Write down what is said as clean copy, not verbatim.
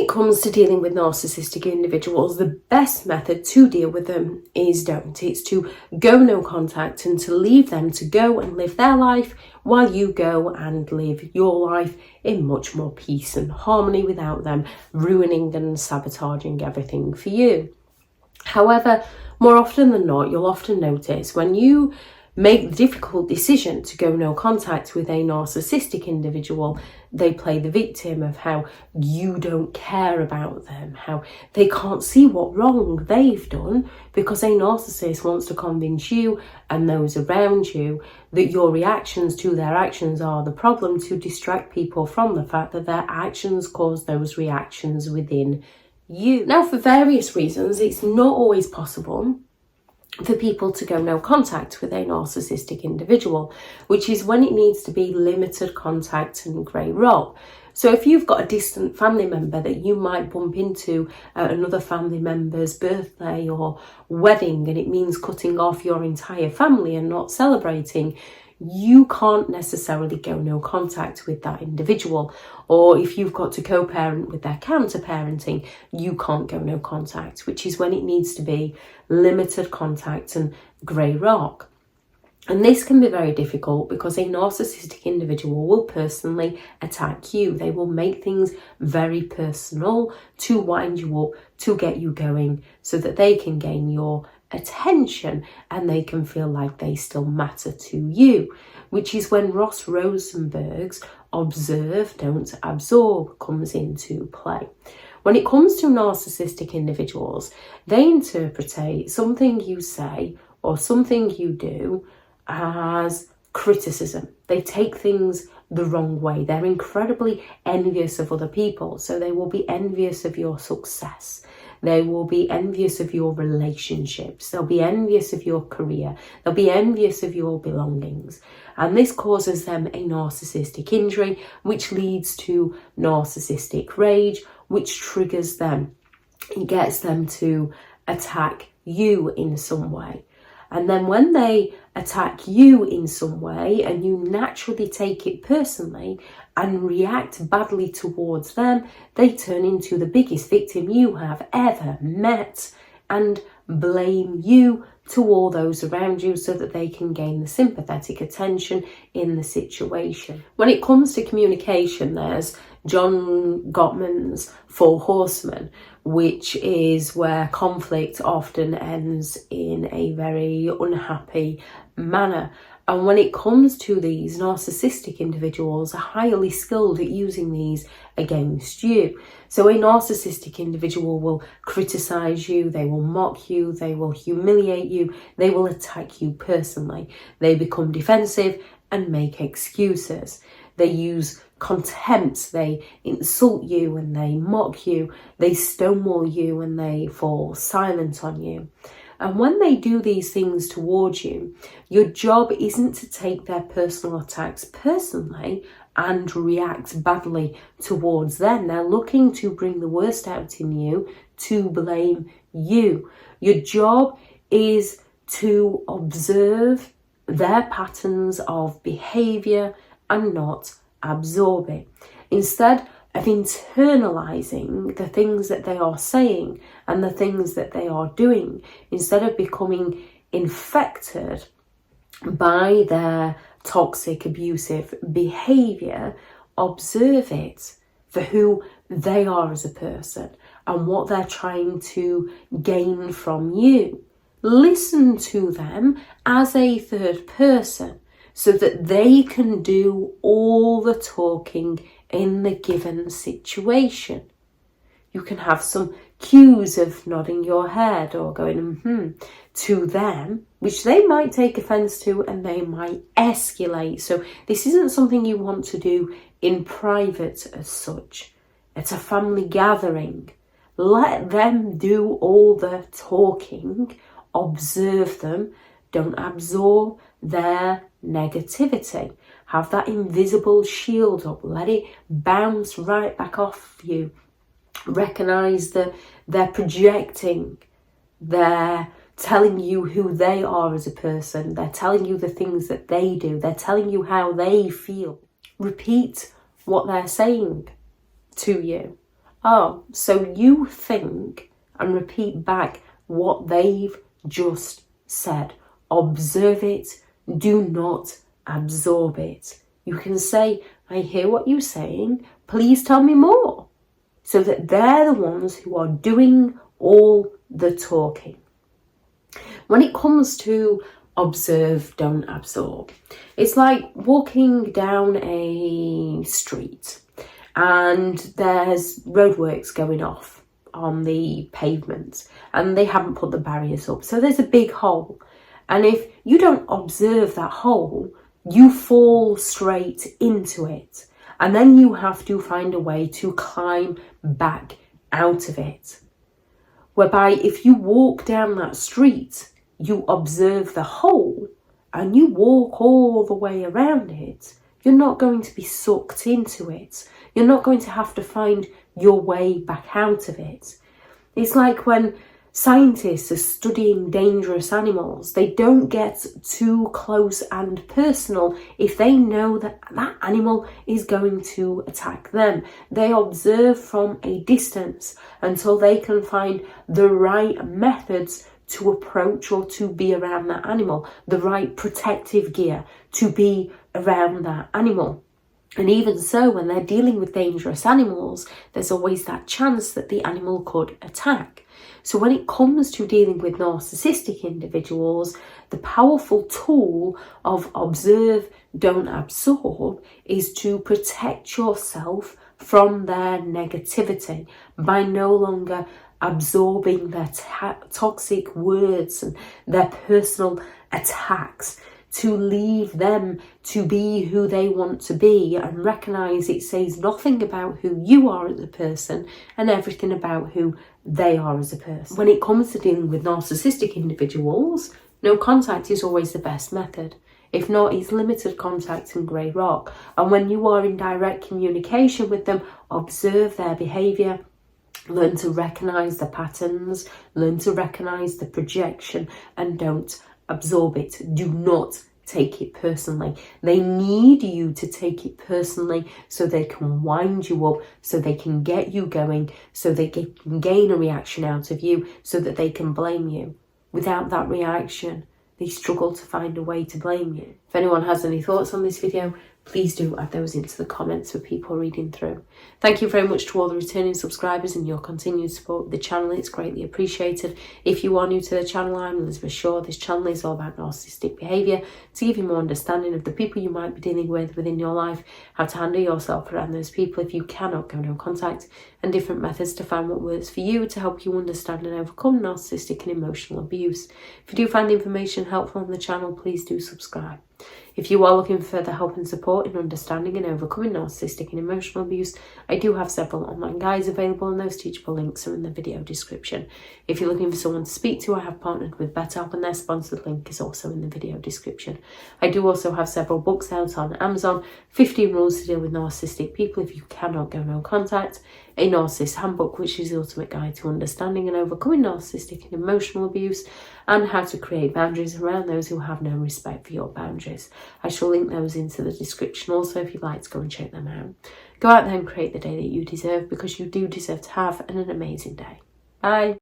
it comes to dealing with narcissistic individuals, the best method to deal with them is don't. It's to go no contact and to leave them to go and live their life while you go and live your life in much more peace and harmony without them ruining and sabotaging everything for you. However, more often than not, you'll often notice when you make the difficult decision to go no contact with a narcissistic individual, they play the victim of how you don't care about them, how they can't see what wrong they've done, because a narcissist wants to convince you and those around you that your reactions to their actions are the problem, to distract people from the fact that their actions cause those reactions within you. Now, for various reasons, it's not always possible for people to go no contact with a narcissistic individual, which is when it needs to be limited contact and grey rock. So if you've got a distant family member that you might bump into at another family member's birthday or wedding, and it means cutting off your entire family and not celebrating, you can't necessarily go no contact with that individual. Or if you've got to co-parent with their counter-parenting, you can't go no contact, which is when it needs to be limited contact and grey rock. And this can be very difficult because a narcissistic individual will personally attack you. They will make things very personal to wind you up, to get you going, so that they can gain your attention and they can feel like they still matter to you, which is when Ross Rosenberg's observe, don't absorb comes into play. When it comes to narcissistic individuals, they interpret something you say or something you do as criticism. They take things the wrong way. They're incredibly envious of other people, so they will be envious of your success. They will be envious of your relationships. They'll be envious of your career. They'll be envious of your belongings. And this causes them a narcissistic injury, which leads to narcissistic rage, which triggers them. It gets them to attack you in some way. And then when they attack you in some way and you naturally take it personally and react badly towards them, they turn into the biggest victim you have ever met and blame you to all those around you so that they can gain the sympathetic attention in the situation. When it comes to communication, there's John Gottman's Four Horsemen, which is where conflict often ends in a very unhappy manner. And when it comes to these, narcissistic individuals are highly skilled at using these against you. So a narcissistic individual will criticize you, they will mock you, they will humiliate you, they will attack you personally. They become defensive and make excuses. They use contempt, they insult you and they mock you, they stonewall you and they fall silent on you. And when they do these things towards you, your job isn't to take their personal attacks personally and react badly towards them. They're looking to bring the worst out in you, to blame you. Your job is to observe their patterns of behaviour and not absorb it. Instead of internalizing the things that they are saying and the things that they are doing, instead of becoming infected by their toxic, abusive behaviour, observe it for who they are as a person and what they're trying to gain from you. Listen to them as a third person so that they can do all the talking in the given situation. You can have some cues of nodding your head or going to them, which they might take offence to and they might escalate. So this isn't something you want to do in private as such. It's a family gathering. Let them do all the talking. Observe them. Don't absorb their negativity. Have that invisible shield up. Let it bounce right back off you. Recognise that they're projecting. They're telling you who they are as a person. They're telling you the things that they do. They're telling you how they feel. Repeat what they're saying to you. Oh, so you think and repeat back what they've just said. Observe it. Do not absorb it. You can say, I hear what you're saying. Please tell me more. So that they're the ones who are doing all the talking. When it comes to observe, don't absorb, it's like walking down a street and there's roadworks going off on the pavement and they haven't put the barriers up. So there's a big hole. And if you don't observe that hole, you fall straight into it. And then you have to find a way to climb back out of it. Whereby if you walk down that street, you observe the hole and you walk all the way around it, you're not going to be sucked into it. You're not going to have to find your way back out of it. It's like when scientists are studying dangerous animals, they don't get too close and personal if they know that that animal is going to attack them. They observe from a distance until they can find the right methods to approach or to be around that animal, the right protective gear to be around that animal. And even so, when they're dealing with dangerous animals, there's always that chance that the animal could attack. So when it comes to dealing with narcissistic individuals, the powerful tool of observe, don't absorb is to protect yourself from their negativity by no longer absorbing their toxic words and their personal attacks, to leave them to be who they want to be and recognise it says nothing about who you are as a person and everything about who they are as a person. When it comes to dealing with narcissistic individuals, no contact is always the best method. If not, it's limited contact and grey rock. And when you are in direct communication with them, observe their behaviour, learn to recognise the patterns, learn to recognise the projection, and don't absorb it. Do not take it personally. They need you to take it personally so they can wind you up, so they can get you going, so they can gain a reaction out of you, so that they can blame you. Without that reaction, they struggle to find a way to blame you. If anyone has any thoughts on this video, please do add those into the comments for people reading through. Thank you very much to all the returning subscribers and your continued support of the channel. It's greatly appreciated. If you are new to the channel, I'm Elizabeth Shaw. This channel is all about narcissistic behaviour to give you more understanding of the people you might be dealing with within your life, how to handle yourself around those people if you cannot go no contact, and different methods to find what works for you to help you understand and overcome narcissistic and emotional abuse. If you do find the information helpful on the channel, please do subscribe. If you are looking for further help and support in understanding and overcoming narcissistic and emotional abuse, I do have several online guides available and those teachable links are in the video description. If you're looking for someone to speak to, I have partnered with BetterHelp and their sponsored link is also in the video description. I do also have several books out on Amazon, 15 Rules to Deal with Narcissistic People If You Cannot Go No Contact, a Narcissist Handbook, which is the ultimate guide to understanding and overcoming narcissistic and emotional abuse, and how to create boundaries around those who have no respect for your boundaries. I shall link those into the description also if you'd like to go and check them out. Go out there and create the day that you deserve, because you do deserve to have an amazing day. Bye.